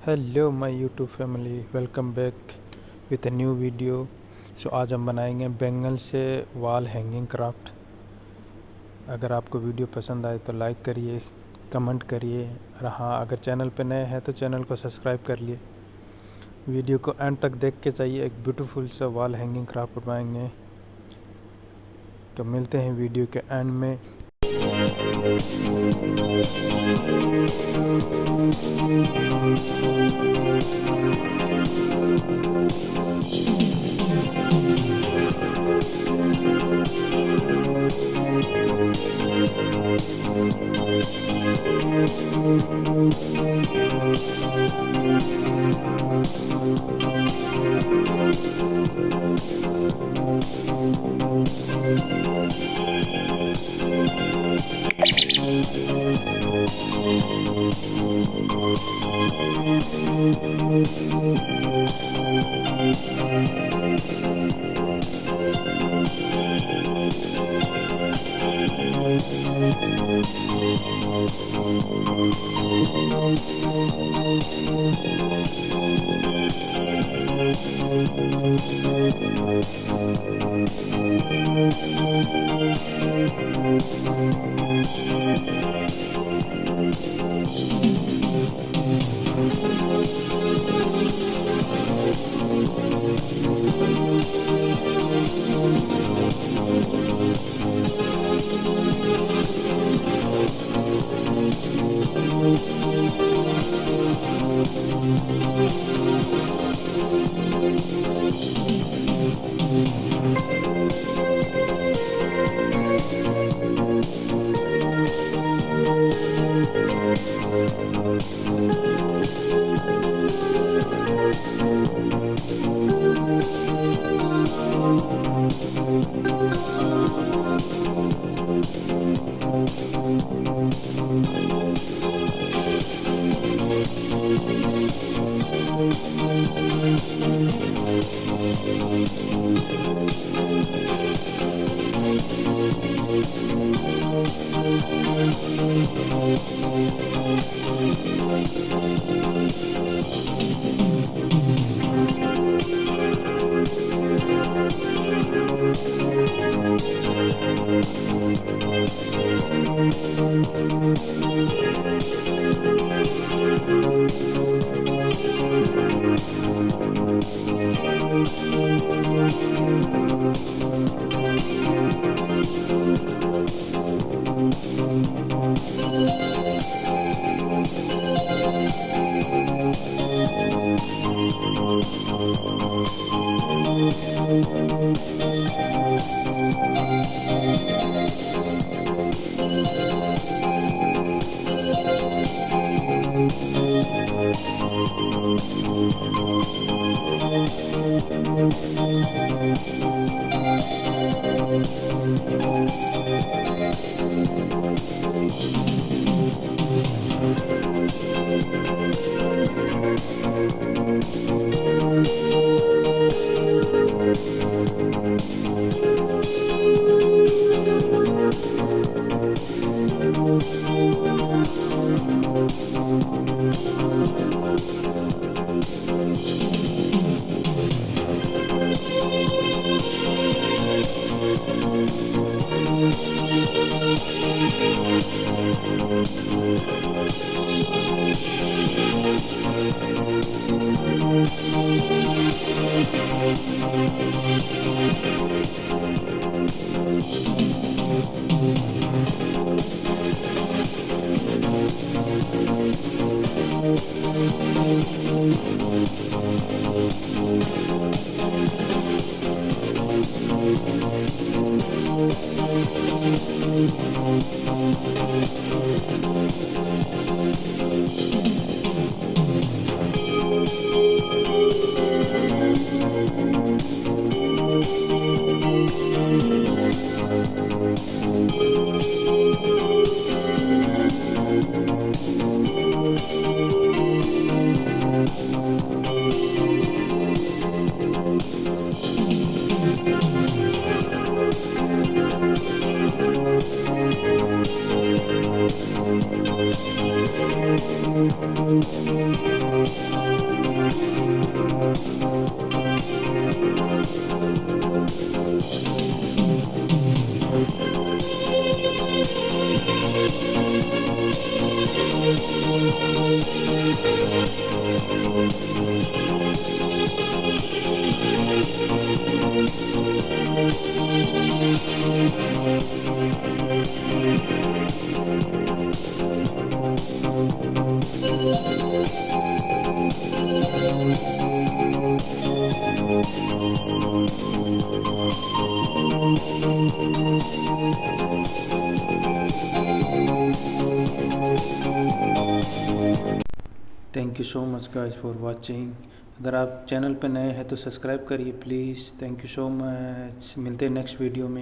Hello my YouTube family, welcome back with a new video. आज हम बनाएंगे बैंगल से वॉल हैंगिंग क्राफ्ट। अगर आपको वीडियो पसंद आए तो लाइक करिए, कमेंट करिए, और हाँ, अगर चैनल पे नए हैं तो चैनल को सब्सक्राइब कर लिए। वीडियो को एंड तक देख के चाहिए, एक ब्यूटीफुल सा वॉल हैंगिंग क्राफ्ट बनाएंगे। तो मिलते हैं वीडियो के एंड में। Thank you so much guys for watching. अगर आप चैनल पे नए हैं तो सब्सक्राइब करिए please. Thank you so much. मिलते हैं नेक्स्ट वीडियो में।